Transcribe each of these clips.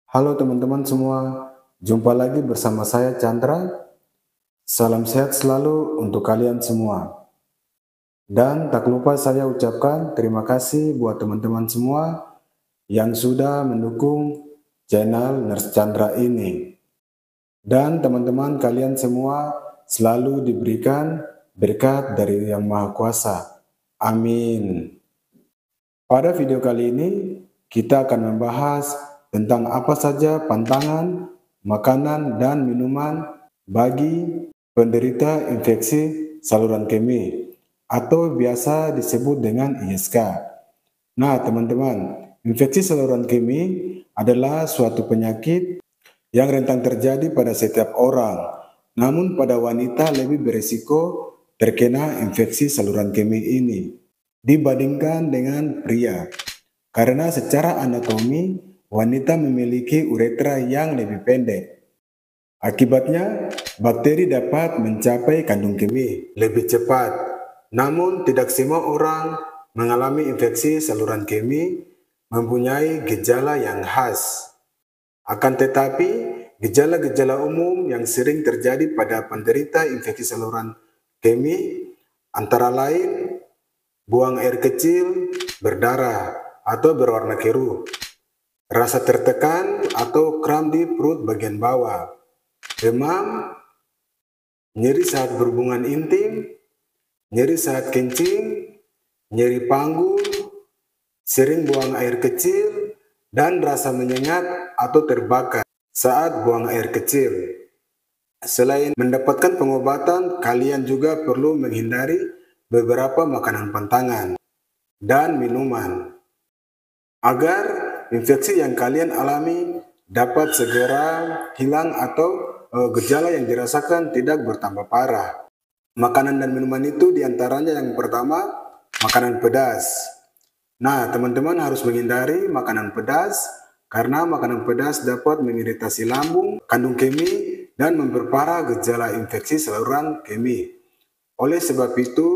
Halo teman-teman semua, jumpa lagi bersama saya Chandra. Salam sehat selalu untuk kalian semua. Dan tak lupa saya ucapkan terima kasih buat teman-teman semua yang sudah mendukung channel Nurse Chandra ini. Dan teman-teman kalian semua selalu diberikan berkat dari Yang Maha Kuasa. Amin. Pada video kali ini, kita akan membahas tentang apa saja pantangan, makanan, dan minuman bagi penderita infeksi saluran kemih atau biasa disebut dengan ISK. Nah, teman-teman, infeksi saluran kemih adalah suatu penyakit yang rentan terjadi pada setiap orang, namun pada wanita lebih beresiko terkena infeksi saluran kemih ini dibandingkan dengan pria. Karena secara anatomi, wanita memiliki uretra yang lebih pendek. Akibatnya, bakteri dapat mencapai kandung kemih lebih cepat. Namun, tidak semua orang mengalami infeksi saluran kemih mempunyai gejala yang khas. Akan tetapi, gejala-gejala umum yang sering terjadi pada penderita infeksi saluran kemih antara lain buang air kecil, berdarah, atau berwarna keruh, rasa tertekan atau kram di perut bagian bawah, demam, nyeri saat berhubungan intim, nyeri saat kencing, nyeri panggul, sering buang air kecil, dan rasa menyengat atau terbakar saat buang air kecil. Selain mendapatkan pengobatan, kalian juga perlu menghindari beberapa makanan pantangan dan minuman agar infeksi yang kalian alami dapat segera hilang atau gejala yang dirasakan tidak bertambah parah. Makanan dan minuman itu diantaranya yang pertama, makanan pedas. Nah, teman-teman harus menghindari makanan pedas karena makanan pedas dapat mengiritasi lambung, kandung kemih, dan memperparah gejala infeksi saluran kemih. Oleh sebab itu,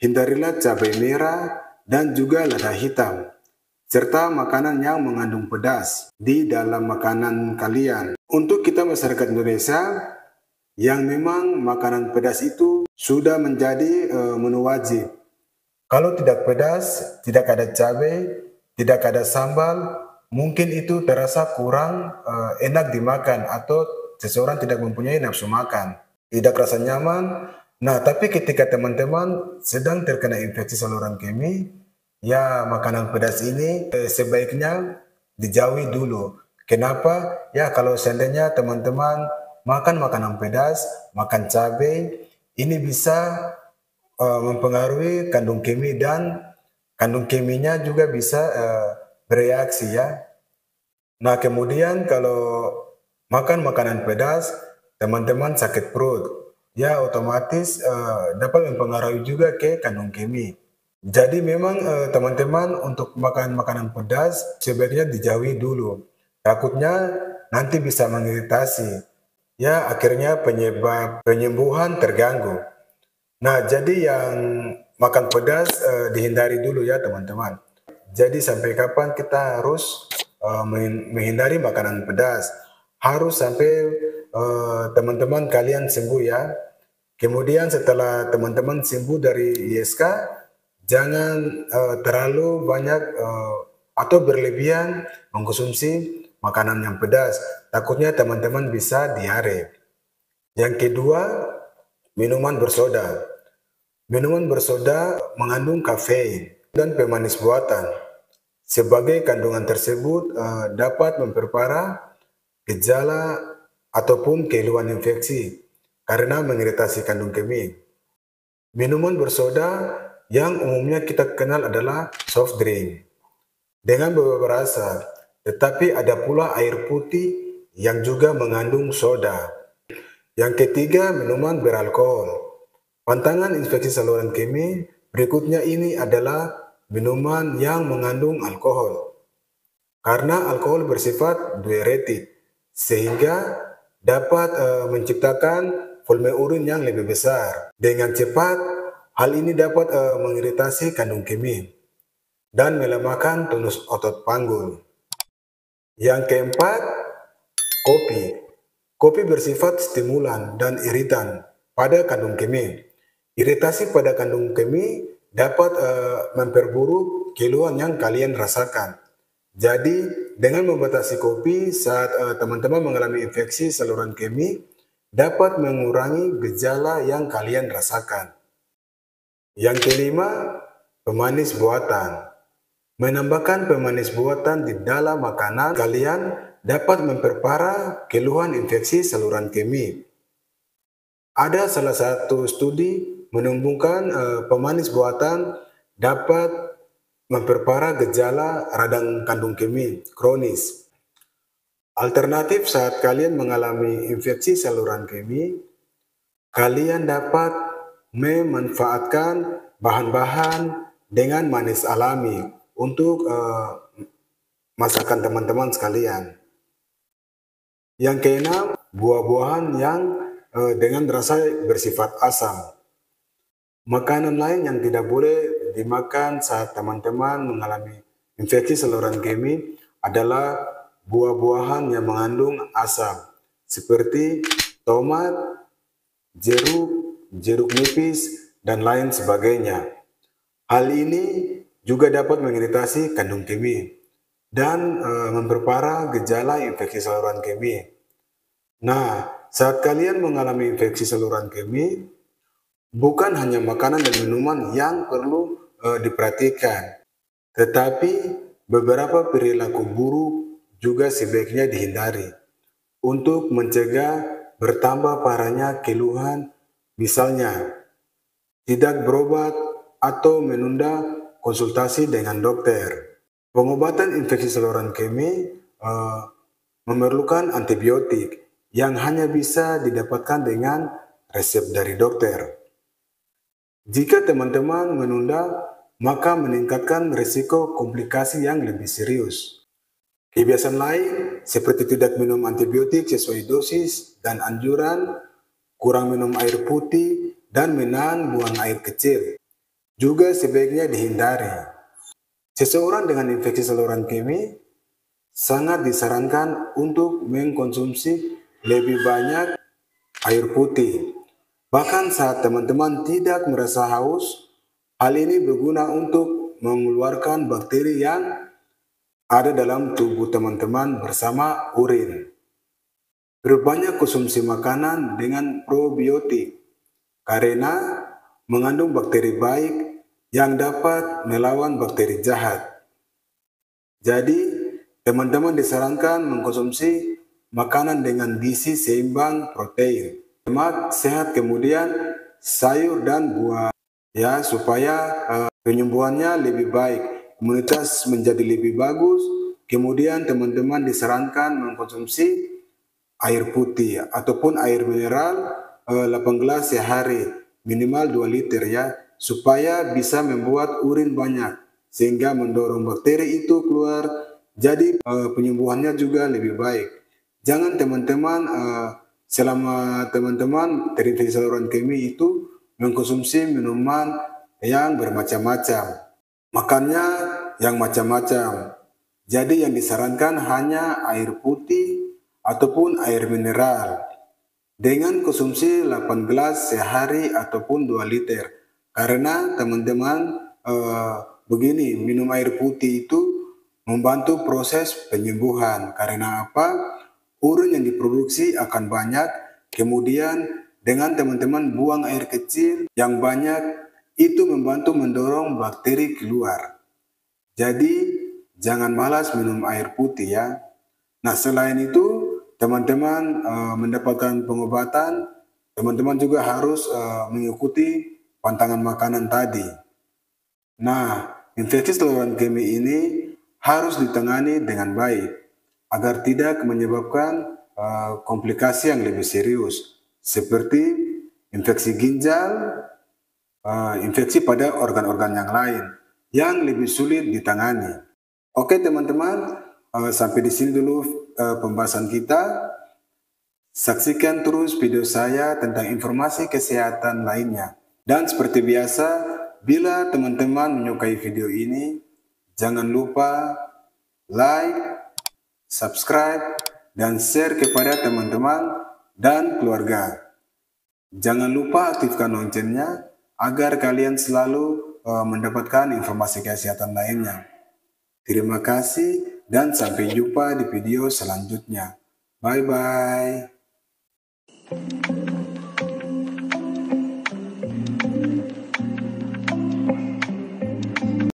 hindarilah cabai merah dan juga lada hitam, serta makanan yang mengandung pedas di dalam makanan kalian. Untuk kita masyarakat Indonesia, yang memang makanan pedas itu sudah menjadi menu wajib. Kalau tidak pedas, tidak ada cabai, tidak ada sambal, mungkin itu terasa kurang enak dimakan atau seseorang tidak mempunyai nafsu makan, tidak rasa nyaman. Nah, tapi ketika teman-teman sedang terkena infeksi saluran kemih, ya makanan pedas ini sebaiknya dijauhi dulu. Kenapa? Ya kalau seandainya teman-teman makan makanan pedas, makan cabai, ini bisa mempengaruhi kandung kemih dan kandung kemihnya juga bisa bereaksi ya. Nah kemudian kalau makan makanan pedas, teman-teman sakit perut, ya otomatis dapat mempengaruhi juga ke kandung kemih. Jadi memang teman-teman untuk makan makanan pedas sebaiknya dijauhi dulu. Takutnya nanti bisa mengiritasi. Ya akhirnya penyembuhan terganggu. Nah, jadi yang makan pedas dihindari dulu ya teman-teman. Jadi sampai kapan kita harus menghindari makanan pedas? Harus sampai teman-teman kalian sembuh ya. Kemudian setelah teman-teman sembuh dari ISK, jangan terlalu banyak atau berlebihan mengkonsumsi makanan yang pedas. Takutnya teman-teman bisa diare. Yang kedua, minuman bersoda. Minuman bersoda mengandung kafein dan pemanis buatan. Sebagai kandungan tersebut dapat memperparah gejala ataupun keluhan infeksi karena mengiritasi kandung kemih. Minuman bersoda yang umumnya kita kenal adalah soft drink dengan beberapa rasa, tetapi ada pula air putih yang juga mengandung soda. Yang ketiga, minuman beralkohol. Pantangan infeksi saluran kemih berikutnya ini adalah minuman yang mengandung alkohol. Karena alkohol bersifat diuretik, sehingga dapat menciptakan volume urin yang lebih besar. Dengan cepat, hal ini dapat mengiritasi kandung kemih dan melemahkan tonus otot panggul. Yang keempat, Kopi. Kopi bersifat stimulan dan iritan pada kandung kemih. Iritasi pada kandung kemih dapat memperburuk keluhan yang kalian rasakan. Jadi, dengan membatasi kopi saat teman-teman mengalami infeksi saluran kemih, dapat mengurangi gejala yang kalian rasakan. Yang kelima, pemanis buatan. Menambahkan pemanis buatan di dalam makanan kalian dapat memperparah keluhan infeksi saluran kemih. Ada salah satu studi menemukan pemanis buatan dapat memperparah gejala radang kandung kemih kronis. Alternatif saat kalian mengalami infeksi saluran kemih, kalian dapat memanfaatkan bahan-bahan dengan manis alami untuk masakan teman-teman sekalian. Yang keenam, buah-buahan yang dengan rasa bersifat asam. Makanan lain yang tidak boleh dimakan saat teman-teman mengalami infeksi saluran kemih adalah buah-buahan yang mengandung asam, seperti tomat, jeruk nipis, dan lain sebagainya. Hal ini juga dapat mengiritasi kandung kemih dan memperparah gejala infeksi saluran kemih. Nah, saat kalian mengalami infeksi saluran kemih, bukan hanya makanan dan minuman yang perlu diperhatikan, tetapi beberapa perilaku buruk juga sebaiknya dihindari untuk mencegah bertambah parahnya keluhan, misalnya tidak berobat atau menunda konsultasi dengan dokter. Pengobatan infeksi saluran kemih memerlukan antibiotik yang hanya bisa didapatkan dengan resep dari dokter. Jika teman-teman menunda, maka meningkatkan risiko komplikasi yang lebih serius. Kebiasaan lain seperti tidak minum antibiotik sesuai dosis dan anjuran, kurang minum air putih, dan menahan buang air kecil juga sebaiknya dihindari. Seseorang dengan infeksi saluran kemih sangat disarankan untuk mengkonsumsi lebih banyak air putih. Bahkan saat teman-teman tidak merasa haus, hal ini berguna untuk mengeluarkan bakteri yang ada dalam tubuh teman-teman bersama urin. Berbanyak konsumsi makanan dengan probiotik karena mengandung bakteri baik yang dapat melawan bakteri jahat. Jadi, teman-teman disarankan mengkonsumsi makanan dengan gizi seimbang protein, lemak sehat, kemudian sayur dan buah, ya, supaya penyembuhannya lebih baik, imunitas menjadi lebih bagus. Kemudian teman-teman disarankan mengkonsumsi air putih ataupun air mineral 8 gelas sehari, minimal 2 liter ya, supaya bisa membuat urin banyak, sehingga mendorong bakteri itu keluar, jadi penyembuhannya juga lebih baik. Jangan teman-teman selama teman-teman terinfeksi saluran kemih itu mengkonsumsi minuman yang bermacam-macam, makannya yang macam-macam. Jadi yang disarankan hanya air putih ataupun air mineral dengan konsumsi 8 gelas sehari ataupun 2 liter. Karena teman-teman begini, minum air putih itu membantu proses penyembuhan. Karena apa? Urin yang diproduksi akan banyak, kemudian dengan teman-teman buang air kecil yang banyak, itu membantu mendorong bakteri keluar. Jadi jangan malas minum air putih ya. Nah, selain itu teman-teman mendapatkan pengobatan, teman-teman juga harus mengikuti pantangan makanan tadi. Nah, infeksi saluran kemih ini harus ditangani dengan baik agar tidak menyebabkan komplikasi yang lebih serius seperti infeksi ginjal, infeksi pada organ-organ yang lain yang lebih sulit ditangani. Oke teman-teman, sampai di sini dulu pembahasan kita. Saksikan terus video saya tentang informasi kesehatan lainnya. Dan seperti biasa, bila teman-teman menyukai video ini, jangan lupa like, subscribe, dan share kepada teman-teman dan keluarga. Jangan lupa aktifkan loncengnya agar kalian selalu mendapatkan informasi kesehatan lainnya. Terima kasih dan sampai jumpa di video selanjutnya. Bye-bye.